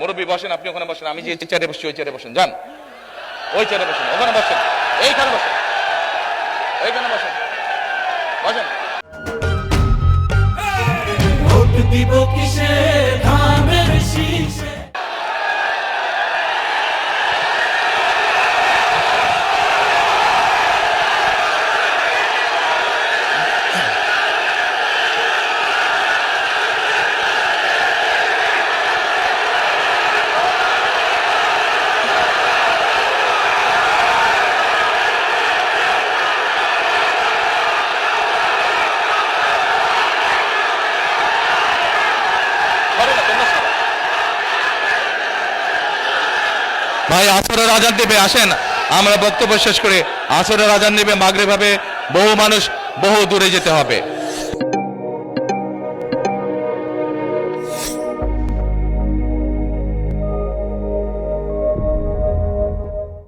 মুরব্বী বসেন, আপনি ওখানে বসেন, আমি যে চেয়ারে বসছি ওই চেয়ারে বসেন, যান ওই চেয়ারে বসেন, ওখানে বসেন, এইখানে বসেন, এইখানে বসেন, বসেন। ভোট দিব কিসে ধানের শীষে। ভাই আসরের আজান দিবে, আসেন আমরা বক্তব্য শেষ করে। আসরের আজান দিবে, মাগরিব হবে, বহু মানুষ বহু দূরে যেতে হবে।